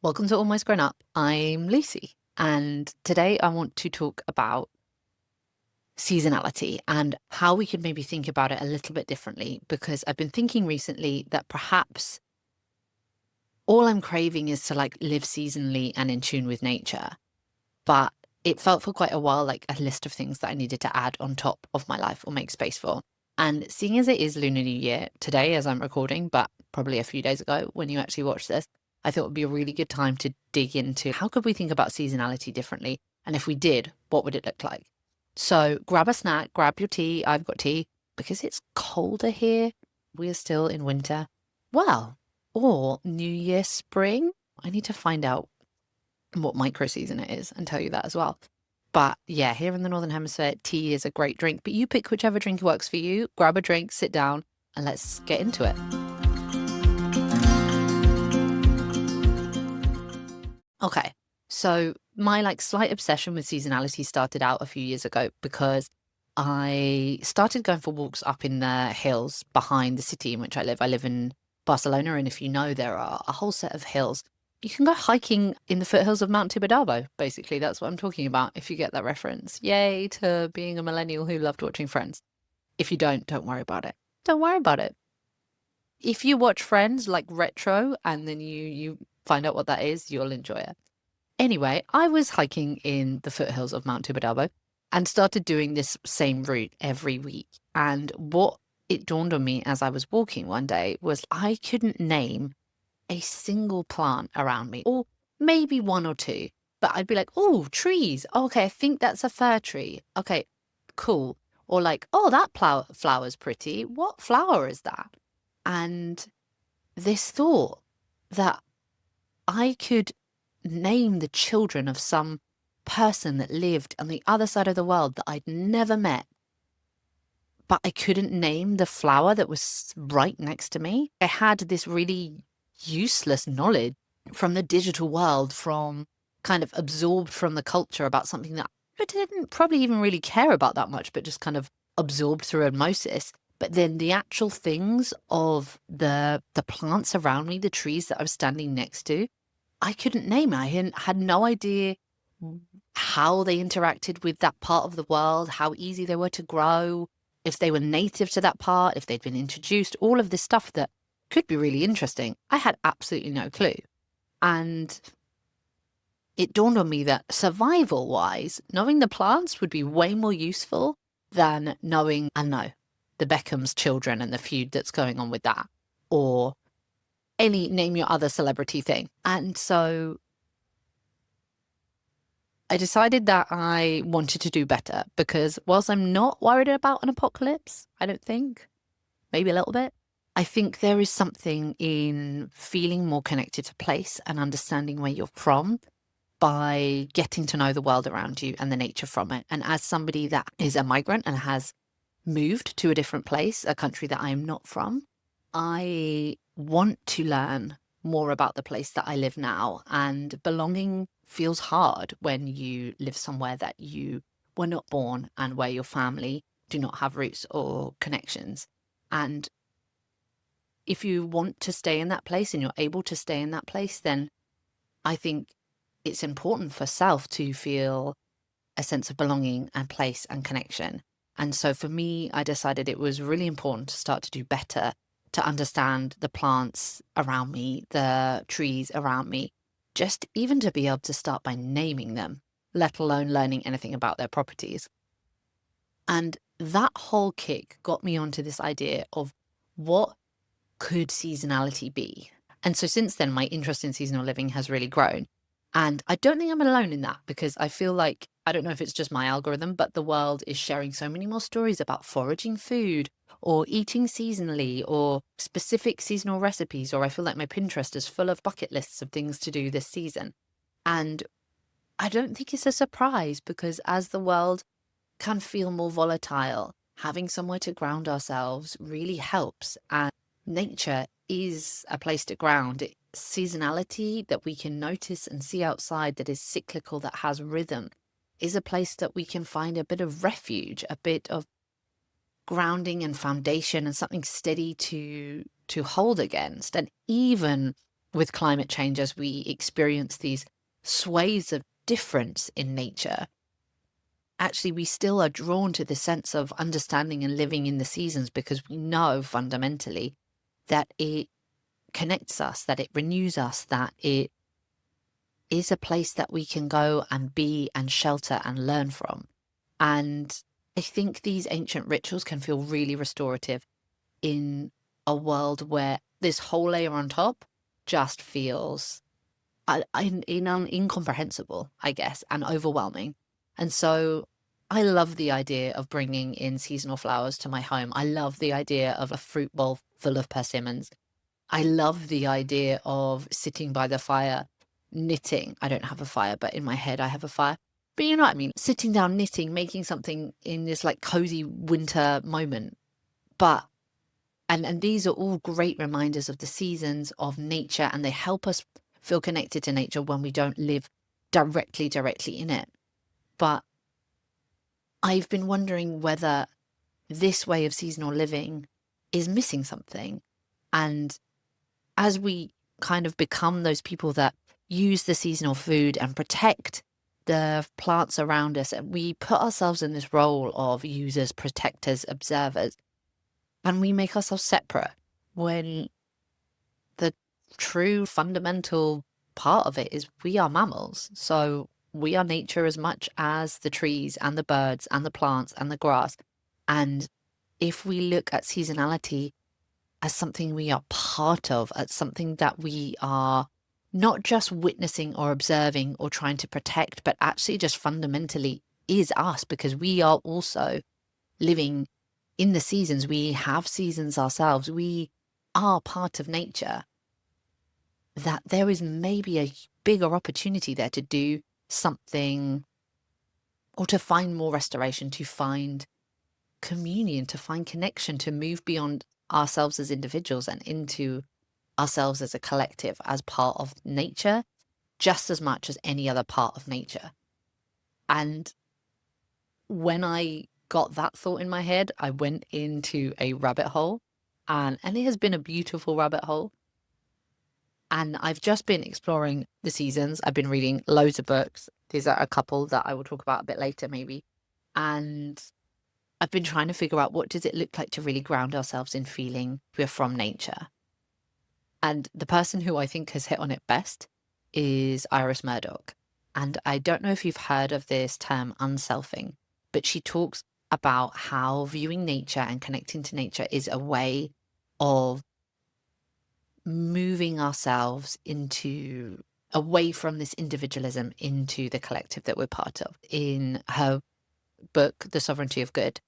Welcome to Almost Grown Up. I'm Lucy, and today I want to talk about seasonality and how we could maybe think about it a little bit differently, because I've been thinking recently that perhaps all I'm craving is to live seasonally and in tune with nature. But it felt for quite a while like a list of things that I needed to add on top of my life or make space for. And seeing as it is Lunar New Year today, as I'm recording, but probably a few days ago when you actually watch this, I thought it would be a really good time to dig into how could we think about seasonality differently? And if we did, what would it look like? So grab a snack, grab your tea. I've got tea because it's colder here. We are still in winter. Well, or New Year, spring. I need to find out what microseason it is and tell you that as well. But yeah, here in the Northern Hemisphere, tea is a great drink, but you pick whichever drink works for you. Grab a drink, sit down, and let's get into it. Okay, so my slight obsession with seasonality started out a few years ago because I started going for walks up in the hills behind the city in which I live. I live in Barcelona, and if you know, there are a whole set of hills. You can go hiking in the foothills of Mount Tibidabo, basically. That's what I'm talking about, if you get that reference. Yay to being a millennial who loved watching Friends. If you don't worry about it. Don't worry about it. If you watch Friends like retro and then you find out what that is, you'll enjoy it. Anyway, I was hiking in the foothills of Mount Tibidabo and started doing this same route every week. And what it dawned on me as I was walking one day was I couldn't name a single plant around me, or maybe one or two, but I'd be like, oh, trees. Okay, I think that's a fir tree. Okay, cool. Or oh, that flower's pretty. What flower is that? And this thought that I could name the children of some person that lived on the other side of the world that I'd never met, but I couldn't name the flower that was right next to me. I had this really useless knowledge from the digital world, from kind of absorbed from the culture about something that I didn't probably even really care about that much, but just kind of absorbed through osmosis. But then the actual things of the plants around me, the trees that I was standing next to, I couldn't name. I had no idea how they interacted with that part of the world, how easy they were to grow, if they were native to that part, if they'd been introduced, all of this stuff that could be really interesting. I had absolutely no clue. And it dawned on me that survival-wise, knowing the plants would be way more useful than knowing, I don't know, the Beckham's children and the feud that's going on with that, or name your other celebrity thing. And so I decided that I wanted to do better, because whilst I'm not worried about an apocalypse, I don't think, maybe a little bit, I think there is something in feeling more connected to place and understanding where you're from by getting to know the world around you and the nature from it. And as somebody that is a migrant and has moved to a different place, a country that I am not from, I want to learn more about the place that I live now. And belonging feels hard when you live somewhere that you were not born and where your family do not have roots or connections. And if you want to stay in that place and you're able to stay in that place, then I think it's important for self to feel a sense of belonging and place and connection. And so for me, I decided it was really important to start to do better, to understand the plants around me, the trees around me, just even to be able to start by naming them, let alone learning anything about their properties. And that whole kick got me onto this idea of what could seasonality be? And so since then, my interest in seasonal living has really grown. And I don't think I'm alone in that, because I feel like, I don't know if it's just my algorithm, but the world is sharing so many more stories about foraging food or eating seasonally or specific seasonal recipes, or I feel like my Pinterest is full of bucket lists of things to do this season. And I don't think it's a surprise, because as the world can feel more volatile, having somewhere to ground ourselves really helps. And nature is a place to ground. Seasonality that we can notice and see outside, that is cyclical, that has rhythm, is a place that we can find a bit of refuge, a bit of grounding and foundation, and something steady to hold against. And even with climate change, as we experience these swathes of difference in nature, actually we still are drawn to the sense of understanding and living in the seasons, because we know fundamentally that it connects us, that it renews us, that it is a place that we can go and be and shelter and learn from. And I think these ancient rituals can feel really restorative in a world where this whole layer on top just feels incomprehensible, I guess, and overwhelming. And so I love the idea of bringing in seasonal flowers to my home. I love the idea of a fruit bowl full of persimmons. I love the idea of sitting by the fire, knitting. I don't have a fire, but in my head I have a fire. But you know what I mean? Sitting down, knitting, making something in this like cozy winter moment. But and these are all great reminders of the seasons, of nature, and they help us feel connected to nature when we don't live directly in it. But I've been wondering whether this way of seasonal living is missing something. And as we kind of become those people that use the seasonal food and protect the plants around us, and we put ourselves in this role of users, protectors, observers, and we make ourselves separate, when the true fundamental part of it is we are mammals. So we are nature as much as the trees and the birds and the plants and the grass. And if we look at seasonality as something we are part of, as something that we are not just witnessing or observing or trying to protect, but actually just fundamentally is us, because we are also living in the seasons. We have seasons ourselves. We are part of nature. That there is maybe a bigger opportunity there to do something, or to find more restoration, to find communion, to find connection, to move beyond ourselves as individuals and into ourselves as a collective, as part of nature, just as much as any other part of nature. And when I got that thought in my head, I went into a rabbit hole, and it has been a beautiful rabbit hole. And I've just been exploring the seasons. I've been reading loads of books. These are a couple that I will talk about a bit later, maybe. And I've been trying to figure out, what does it look like to really ground ourselves in feeling we're from nature? And the person who I think has hit on it best is Iris Murdoch. And I don't know if you've heard of this term, unselfing, but she talks about how viewing nature and connecting to nature is a way of moving ourselves into away from this individualism into the collective that we're part of. In her book, The Sovereignty of Good,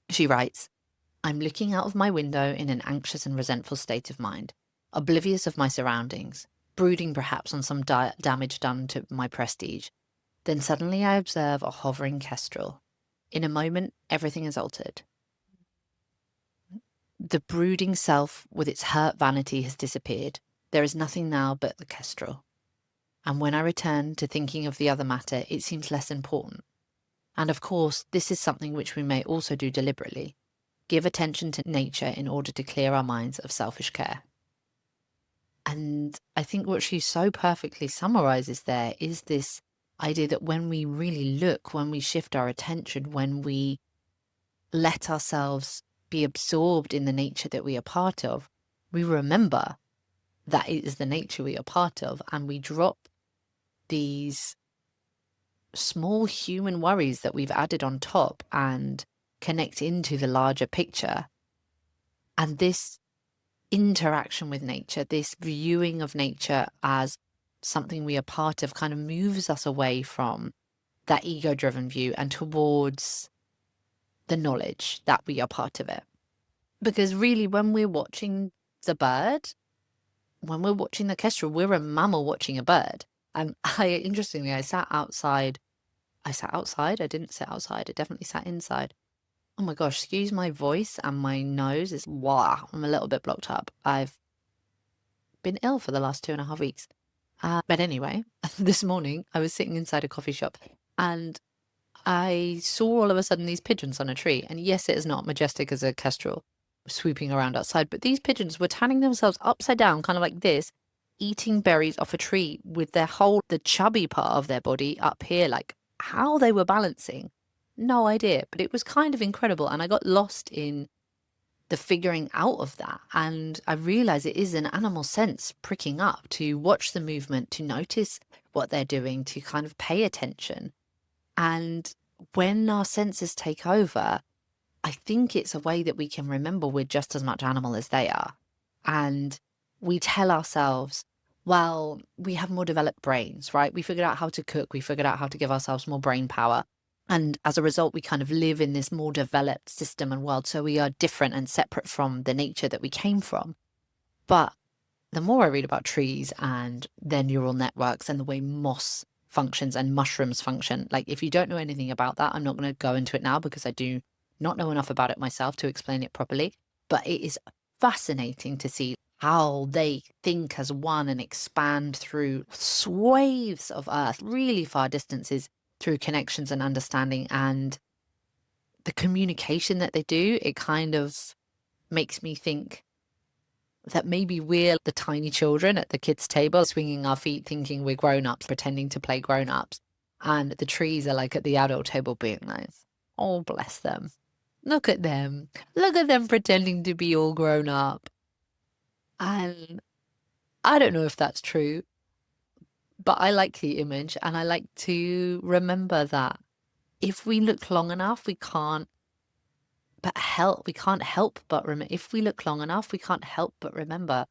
she writes, "I'm looking out of my window in an anxious and resentful state of mind, oblivious of my surroundings, brooding perhaps on some damage done to my prestige. Then suddenly I observe a hovering kestrel. In a moment, everything is altered. The brooding self with its hurt vanity has disappeared. There is nothing now but the kestrel. And when I return to thinking of the other matter, it seems less important. And of course, this is something which we may also do deliberately. Give attention to nature in order to clear our minds of selfish care." And I think what she so perfectly summarizes there is this idea that when we really look, when we shift our attention, when we let ourselves be absorbed in the nature that we are part of, we remember that it is the nature we are part of, and we drop these small human worries that we've added on top and connect into the larger picture. And this interaction with nature, this viewing of nature as something we are part of, kind of moves us away from that ego-driven view and towards the knowledge that we are part of it. Because really, when we're watching the bird, when we're watching the kestrel, we're a mammal watching a bird. And interestingly, I sat outside. I didn't sit outside. I definitely sat inside. Oh my gosh, excuse my voice, and my nose is, wow, I'm a little bit blocked up. I've been ill for the last 2.5 weeks. But anyway, this morning I was sitting inside a coffee shop, and I saw all of a sudden these pigeons on a tree. And yes, it is not majestic as a kestrel swooping around outside, but these pigeons were turning themselves upside down, kind of like this, eating berries off a tree with the chubby part of their body up here. Like, how they were balancing, no idea. But it was kind of incredible. And I got lost in the figuring out of that. And I realized it is an animal sense pricking up to watch the movement, to notice what they're doing, to kind of pay attention. And when our senses take over, I think it's a way that we can remember we're just as much animal as they are. And we tell ourselves, well, we have more developed brains, right? We figured out how to cook. We figured out how to give ourselves more brain power. And as a result, we kind of live in this more developed system and world. So we are different and separate from the nature that we came from. But the more I read about trees and their neural networks and the way moss functions and mushrooms function, like if you don't know anything about that, I'm not going to go into it now because I do not know enough about it myself to explain it properly. But it is fascinating to see how they think as one and expand through swathes of earth, really far distances, through connections and understanding, and the communication that they do. It kind of makes me think that maybe we're the tiny children at the kids' table, swinging our feet, thinking we're grown-ups, pretending to play grown-ups. And the trees are like at the adult table being nice. Oh, bless them. Look at them. Look at them pretending to be all grown up. And I don't know if that's true, but I like the image, and I like to remember that if we look long enough, we can't help but remember. If we look long enough, we can't help but remember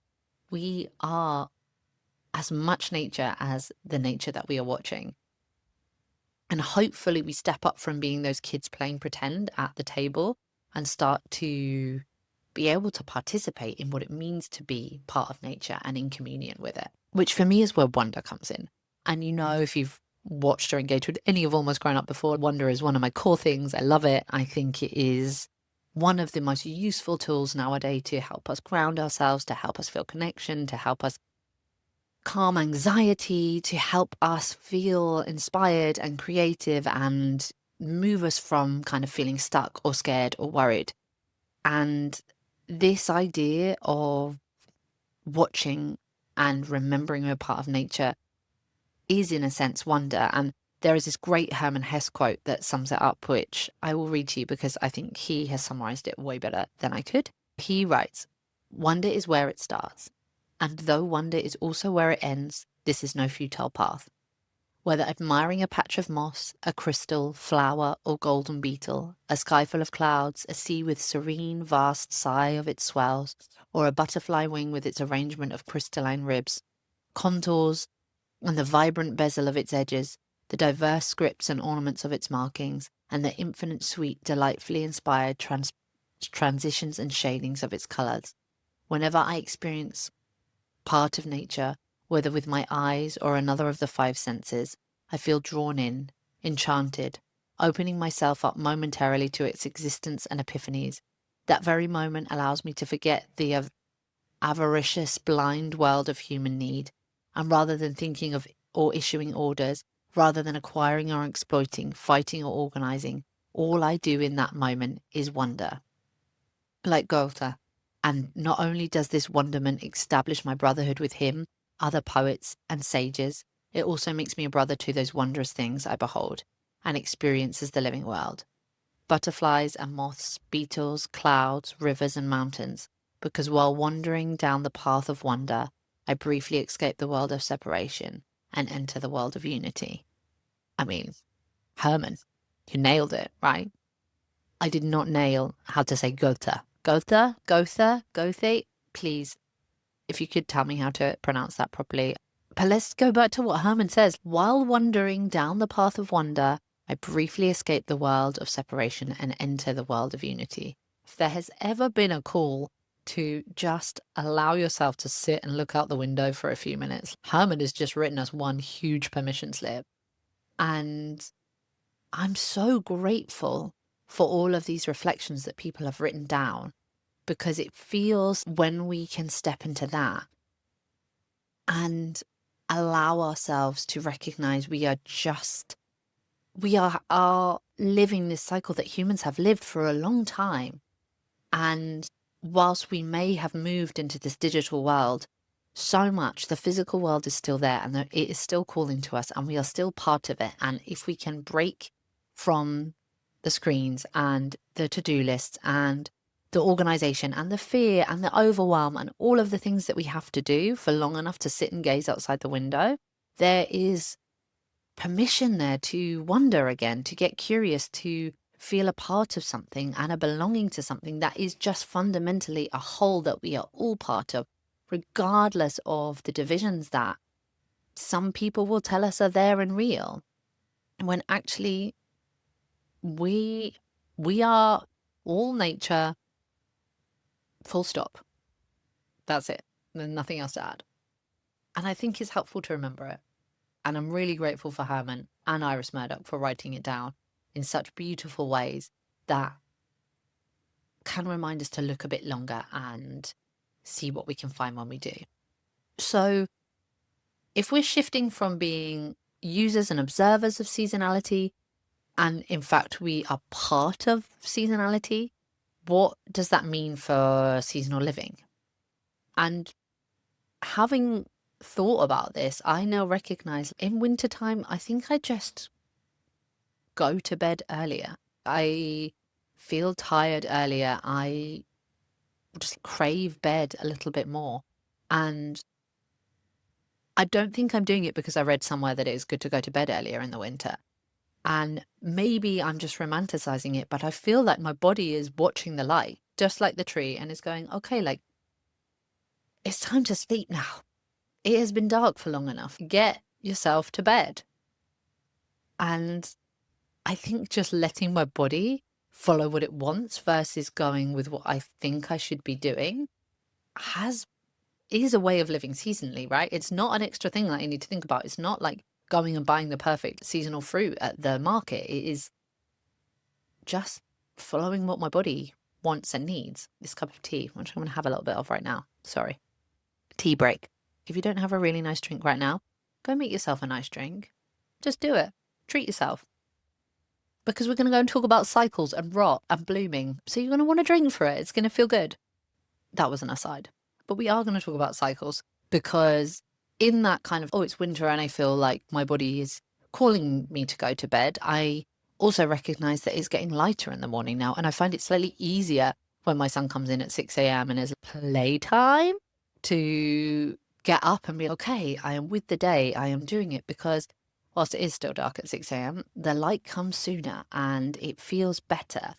we are as much nature as the nature that we are watching. And hopefully we step up from being those kids playing pretend at the table and start to be able to participate in what it means to be part of nature and in communion with it, which for me is where wonder comes in. And if you've watched or engaged with any of Almost Grown Up before, wonder is one of my core things. I love it. I think it is one of the most useful tools nowadays to help us ground ourselves, to help us feel connection, to help us calm anxiety, to help us feel inspired and creative and move us from kind of feeling stuck or scared or worried. And this idea of watching and remembering we're part of nature is in a sense wonder. And there is this great Hermann Hesse quote that sums it up, which I will read to you because I think he has summarized it way better than I could. He writes, "Wonder is where it starts. And though wonder is also where it ends, this is no futile path. Whether admiring a patch of moss, a crystal, flower, or golden beetle, a sky full of clouds, a sea with serene, vast sigh of its swells, or a butterfly wing with its arrangement of crystalline ribs, contours, and the vibrant bezel of its edges, the diverse scripts and ornaments of its markings, and the infinite sweet, delightfully inspired transitions and shadings of its colours. Whenever I experience part of nature, whether with my eyes or another of the five senses, I feel drawn in, enchanted, opening myself up momentarily to its existence and epiphanies. That very moment allows me to forget the avaricious, blind world of human need, and rather than thinking of or issuing orders, rather than acquiring or exploiting, fighting or organizing, all I do in that moment is wonder." Like Goethe. And not only does this wonderment establish my brotherhood with him, other poets and sages, it also makes me a brother to those wondrous things I behold and experience as the living world. Butterflies and moths, beetles, clouds, rivers and mountains, because while wandering down the path of wonder, I briefly escape the world of separation and enter the world of unity. I mean, Herman, you nailed it, right? I did not nail how to say Goethe. Goethe. Please, if you could tell me how to pronounce that properly. But let's go back to what Herman says. While wandering down the path of wonder, I briefly escape the world of separation and enter the world of unity. If there has ever been a call to just allow yourself to sit and look out the window for a few minutes, Herman has just written us one huge permission slip. And I'm so grateful for all of these reflections that people have written down, because it feels when we can step into that and allow ourselves to recognize we are living this cycle that humans have lived for a long time. And whilst we may have moved into this digital world, so much. The physical world is still there, and it is still calling to us, and we are still part of it. And if we can break from the screens and the to-do lists and the organization and the fear and the overwhelm and all of the things that we have to do for long enough to sit and gaze outside the window, there is permission there to wonder again, to get curious, to feel a part of something and a belonging to something that is just fundamentally a whole that we are all part of, regardless of the divisions that some people will tell us are there and real, when actually we are all nature, full stop. That's it. There's nothing else to add. And I think it's helpful to remember it. And I'm really grateful for Hermann and Iris Murdoch for writing it down in such beautiful ways that can remind us to look a bit longer and see what we can find when we do. So if we're shifting from being users and observers of seasonality, and in fact we are part of seasonality, what does that mean for seasonal living? And having thought about this, I now recognize in wintertime, I think I just go to bed earlier. I feel tired earlier. I just crave bed a little bit more. And I don't think I'm doing it because I read somewhere that it's good to go to bed earlier in the winter. And maybe I'm just romanticizing it, but I feel like my body is watching the light, just like the tree, and is going, okay, like, it's time to sleep now. It has been dark for long enough. Get yourself to bed. And I think just letting my body follow what it wants versus going with what I think I should be doing is a way of living seasonally, right? It's not an extra thing that I need to think about. It's not like going and buying the perfect seasonal fruit at the market. It is just following what my body wants and needs. This cup of tea, which I'm going to have a little bit of right now. Sorry. Tea break. If you don't have a really nice drink right now, go make yourself a nice drink. Just do it. Treat yourself. Because we're going to go and talk about cycles and rot and blooming. So you're going to want to drink for it. It's going to feel good. That was an aside. But we are going to talk about cycles because in that kind of, oh, it's winter and I feel like my body is calling me to go to bed, I also recognize that it's getting lighter in the morning now. And I find it slightly easier when my son comes in at 6 a.m. and is playtime to get up and be, okay, I am with the day. I am doing it because whilst it is still dark at 6 a.m., the light comes sooner and it feels better.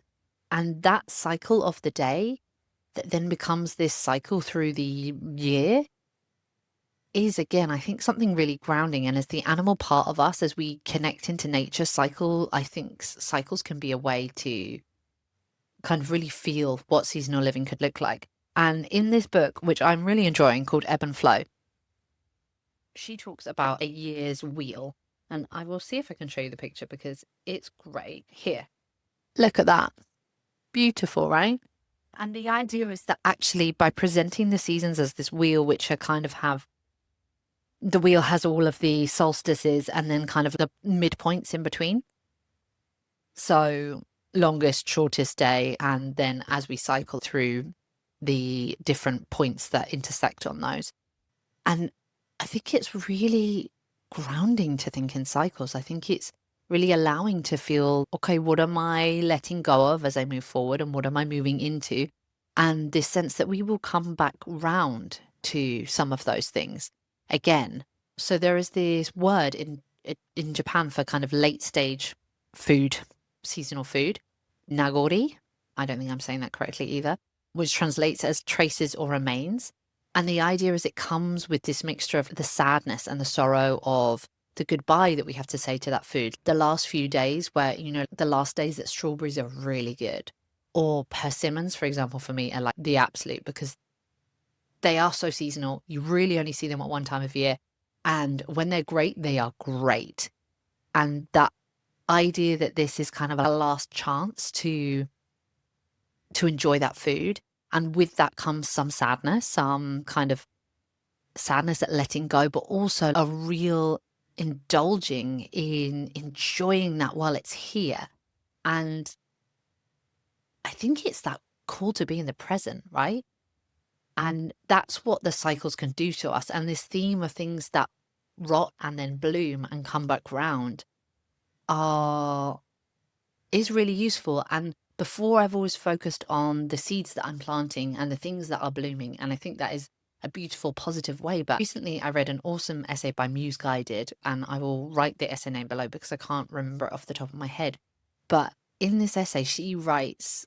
And that cycle of the day that then becomes this cycle through the year is, again, I think something really grounding. And as the animal part of us, as we connect into nature, I think cycles can be a way to kind of really feel what seasonal living could look like. And in this book, which I'm really enjoying, called Ebb and Flow, she talks about a year's wheel. And I will see if I can show you the picture because it's great. Here, look at that. Beautiful, right? And the idea is that actually by presenting the seasons as this wheel, which are kind of the wheel has all of the solstices and then kind of the midpoints in between. So longest, shortest day. And then as we cycle through the different points that intersect on those. And I think it's really grounding to think in cycles. I think it's really allowing to feel, okay, what am I letting go of as I move forward and what am I moving into? And this sense that we will come back round to some of those things again. So there is this word in Japan for kind of late stage food, seasonal food, nagori. I don't think I'm saying that correctly either, which translates as traces or remains. And the idea is it comes with this mixture of the sadness and the sorrow of the goodbye that we have to say to that food. The last few days where, the last days that strawberries are really good. Or persimmons, for example, for me, are like the absolute because they are so seasonal. You really only see them at one time of year. And when they're great, they are great. And that idea that this is kind of a last chance to enjoy that food. And with that comes some sadness, some kind of sadness at letting go, but also a real indulging in enjoying that while it's here. And I think it's that call to be in the present, right? And that's what the cycles can do to us. And this theme of things that rot and then bloom and come back round is really useful. And before, I've always focused on the seeds that I'm planting and the things that are blooming. And I think that is a beautiful, positive way. But recently I read an awesome essay by Muse Guided, and I will write the essay name below because I can't remember it off the top of my head. But in this essay, she writes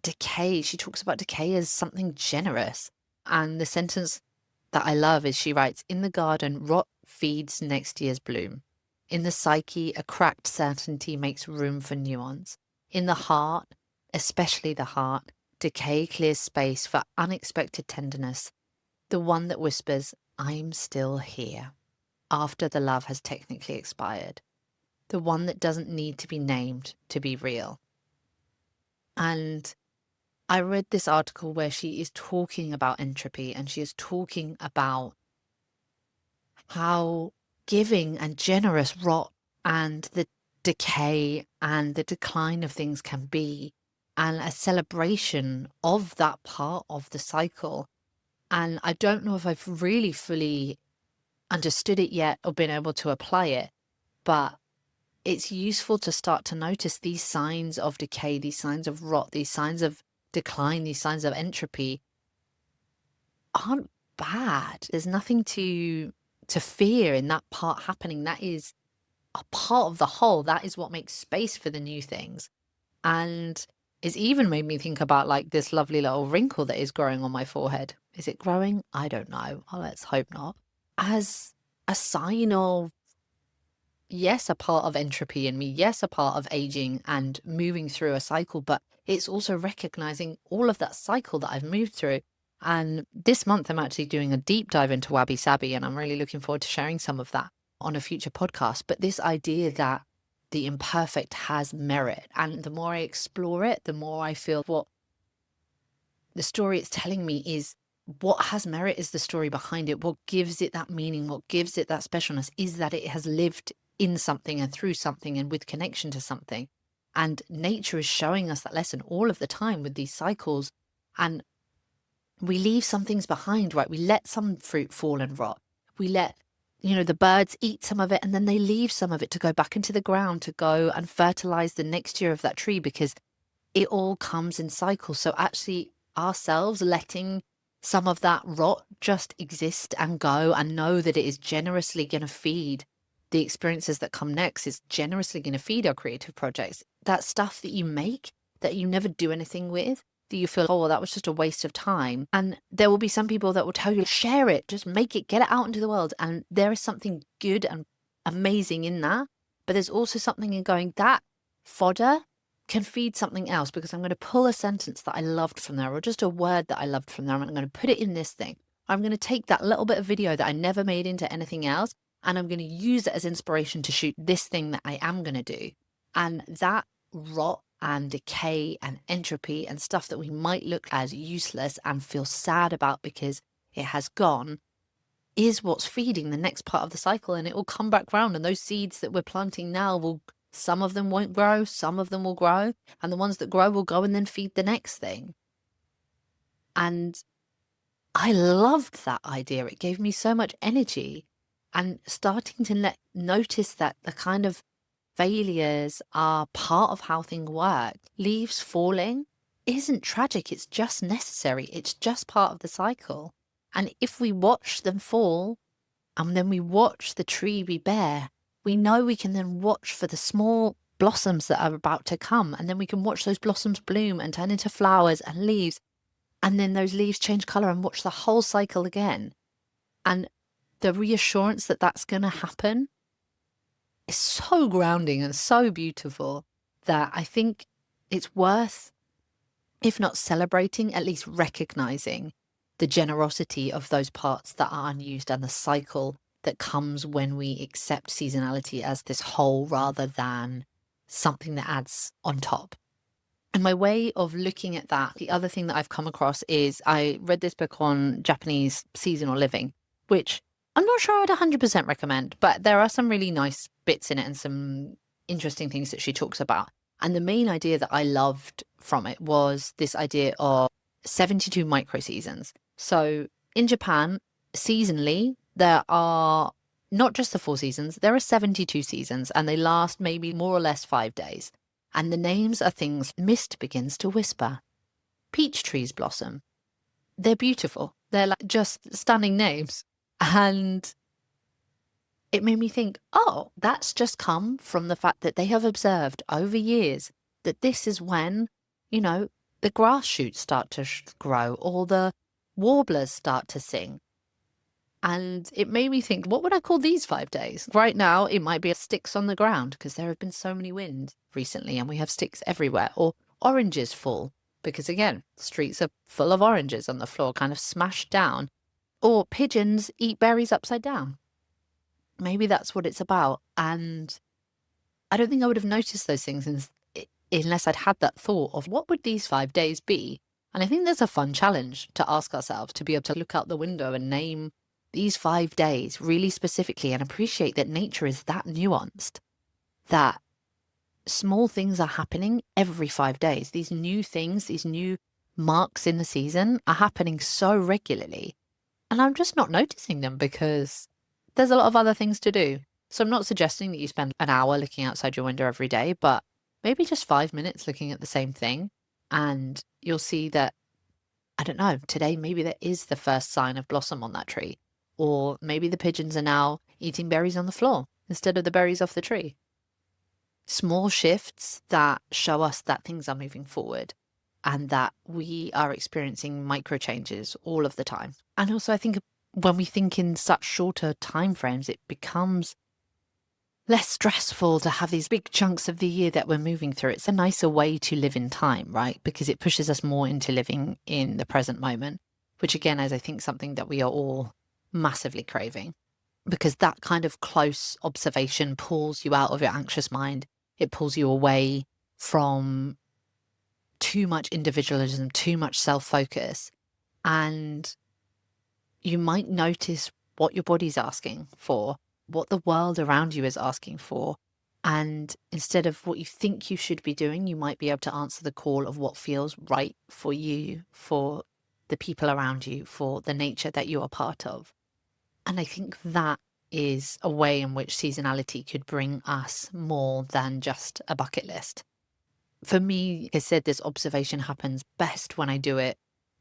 decay. She talks about decay as something generous. And the sentence that I love is she writes, "In the garden, rot feeds next year's bloom. In the psyche, a cracked certainty makes room for nuance. In the heart, especially the heart, decay clears space for unexpected tenderness, the one that whispers, 'I'm still here,' after the love has technically expired, the one that doesn't need to be named to be real." And I read this article where she is talking about entropy, and she is talking about how giving and generous rot and the decay and the decline of things can be, and a celebration of that part of the cycle. And I don't know if I've really fully understood it yet or been able to apply it, but it's useful to start to notice these signs of decay, these signs of rot, these signs of decline, these signs of entropy aren't bad. There's nothing to fear in that part happening. That is a part of the whole. That is what makes space for the new things. And it's even made me think about like this lovely little wrinkle that is growing on my forehead. Is it growing? I don't know. Oh, let's hope not. As a sign of, yes, a part of entropy in me, yes, a part of aging and moving through a cycle, but it's also recognizing all of that cycle that I've moved through. And this month, I'm actually doing a deep dive into Wabi Sabi, and I'm really looking forward to sharing some of that on a future podcast. But this idea that the imperfect has merit, and the more I explore it, the more I feel what the story it's telling me is what has merit is the story behind it. What gives it that meaning, what gives it that specialness is that it has lived in something and through something and with connection to something. And nature is showing us that lesson all of the time with these cycles. And we leave some things behind, right? We let some fruit fall and rot. We let, the birds eat some of it, and then they leave some of it to go back into the ground to go and fertilize the next year of that tree, because it all comes in cycles. So actually ourselves letting some of that rot just exist and go, and know that it is generously going to feed the experiences that come next, is generously going to feed our creative projects. That stuff that you make that you never do anything with, that you feel, oh, well, that was just a waste of time. And there will be some people that will tell you, share it, just make it, get it out into the world. And there is something good and amazing in that. But there's also something in going, that fodder can feed something else, because I'm going to pull a sentence that I loved from there, or just a word that I loved from there, and I'm going to put it in this thing. I'm going to take that little bit of video that I never made into anything else, and I'm going to use it as inspiration to shoot this thing that I am going to do. And that rot and decay and entropy and stuff that we might look as useless and feel sad about because it has gone is what's feeding the next part of the cycle, and it will come back round. And those seeds that we're planting now some of them won't grow, some of them will grow, and the ones that grow will go and then feed the next thing. And I loved that idea. It gave me so much energy. And starting to notice that the kind of failures are part of how things work. Leaves falling isn't tragic. It's just necessary. It's just part of the cycle. And if we watch them fall, and then we watch the tree be bare, we know we can then watch for the small blossoms that are about to come. And then we can watch those blossoms bloom and turn into flowers and leaves. And then those leaves change color, and watch the whole cycle again. And the reassurance that that's going to happen is so grounding and so beautiful that I think it's worth, if not celebrating, at least recognizing the generosity of those parts that are unused, and the cycle that comes when we accept seasonality as this whole rather than something that adds on top. And my way of looking at that, the other thing that I've come across is I read this book on Japanese seasonal living, which I'm not sure I'd 100% recommend, but there are some really nice bits in it and some interesting things that she talks about. And the main idea that I loved from it was this idea of 72 microseasons. So in Japan, seasonally, there are not just the 4 seasons, there are 72 seasons, and they last maybe more or less 5 days. And the names are things mist begins to whisper. Peach trees blossom. They're beautiful. They're like just stunning names. And it made me think, oh, that's just come from the fact that they have observed over years that this is when, you know, the grass shoots start to grow or the warblers start to sing. And it made me think, what would I call these 5 days? Right now, it might be sticks on the ground because there have been so many winds recently and we have sticks everywhere. Or oranges fall because, again, streets are full of oranges on the floor, kind of smashed down. Or pigeons eat berries upside down. Maybe that's what it's about. And I don't think I would have noticed those things unless I'd had that thought of what would these 5 days be? And I think there's a fun challenge to ask ourselves to be able to look out the window and name these 5 days really specifically and appreciate that nature is that nuanced, that small things are happening every 5 days. These new things, these new marks in the season are happening so regularly. And I'm just not noticing them because there's a lot of other things to do. So I'm not suggesting that you spend an hour looking outside your window every day, but maybe just 5 minutes looking at the same thing. And you'll see that, I don't know, today maybe there is the first sign of blossom on that tree. Or maybe the pigeons are now eating berries on the floor instead of the berries off the tree. Small shifts that show us that things are moving forward and that we are experiencing micro changes all of the time. And also, I think when we think in such shorter time frames, it becomes less stressful to have these big chunks of the year that we're moving through. It's a nicer way to live in time, right? Because it pushes us more into living in the present moment, which again is, I think, something that we are all massively craving, because that kind of close observation pulls you out of your anxious mind. It pulls you away from too much individualism, too much self-focus. And you might notice what your body's asking for, what the world around you is asking for. And instead of what you think you should be doing, you might be able to answer the call of what feels right for you, for the people around you, for the nature that you are part of. And I think that is a way in which seasonality could bring us more than just a bucket list. For me, like I said, this observation happens best when I do it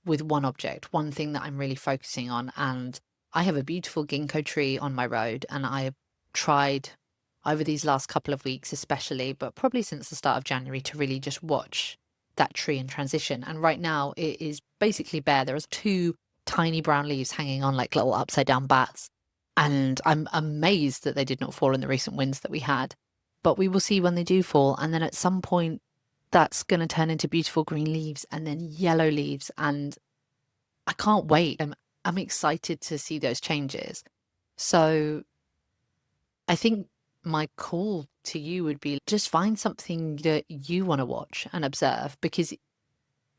with one object, one thing that I'm really focusing on. And I have a beautiful ginkgo tree on my road, and I have tried over these last couple of weeks especially, but probably since the start of January, to really just watch that tree in transition. And right now it is basically bare. There is 2 tiny brown leaves hanging on like little upside down bats. And I'm amazed that they did not fall in the recent winds that we had. But we will see when they do fall. And then at some point, that's going to turn into beautiful green leaves and then yellow leaves. And I can't wait. I'm excited to see those changes. So I think my call to you would be just find something that you want to watch and observe, because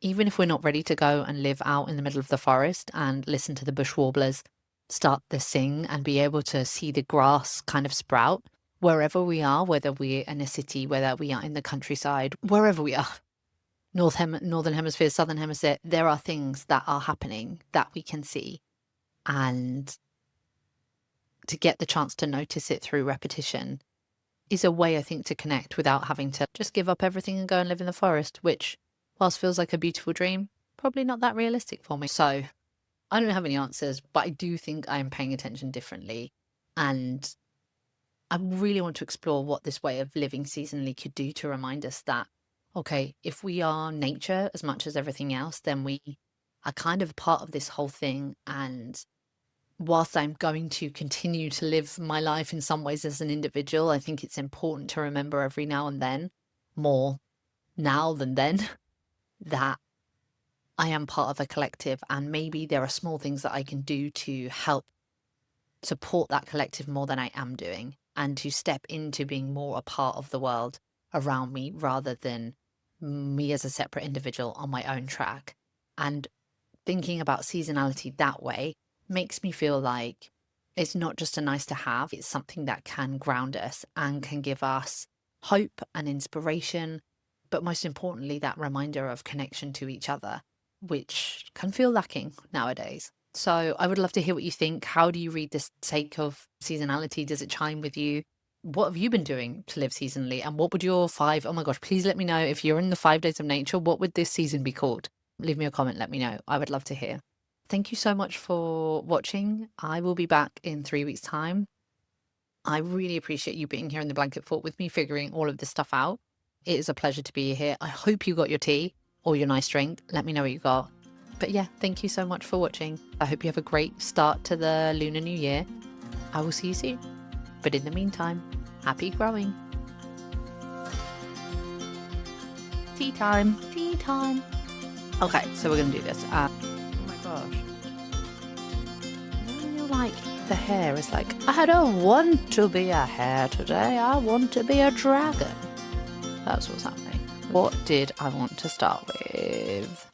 even if we're not ready to go and live out in the middle of the forest and listen to the bush warblers start to sing and be able to see the grass kind of sprout, wherever we are, whether we're in a city, whether we are in the countryside, wherever we are, Northern Hemisphere, Southern Hemisphere, there are things that are happening that we can see. And to get the chance to notice it through repetition is a way, I think, to connect without having to just give up everything and go and live in the forest, which, whilst feels like a beautiful dream, probably not that realistic for me. So I don't have any answers, but I do think I am paying attention differently. And I really want to explore what this way of living seasonally could do to remind us that, okay, if we are nature as much as everything else, then we are kind of part of this whole thing. And whilst I'm going to continue to live my life in some ways as an individual, I think it's important to remember every now and then, more now than then, that I am part of a collective, and maybe there are small things that I can do to help support that collective more than I am doing, and to step into being more a part of the world around me rather than me as a separate individual on my own track. And thinking about seasonality that way makes me feel like it's not just a nice to have, it's something that can ground us and can give us hope and inspiration, but most importantly, that reminder of connection to each other. which can feel lacking nowadays. So I would love to hear what you think. How do you read this take of seasonality? Does it chime with you? What have you been doing to live seasonally? And what would your oh my gosh, please let me know if you're in the 5 days of nature, what would this season be called? Leave me a comment, let me know. I would love to hear. Thank you so much for watching. I will be back in 3 weeks' time. I really appreciate you being here in the blanket fort with me, figuring all of this stuff out. It is a pleasure to be here. I hope you got your tea or your nice drink. Let me know what you got. But yeah, thank you so much for watching. I hope you have a great start to the Lunar New Year. I will see you soon. But in the meantime, happy growing. Tea time. Tea time. Okay, so we're going to do this. Oh my gosh. Like the hair is like, I don't want to be a hare today, I want to be a dragon. That's what's happening. What did I want to start with?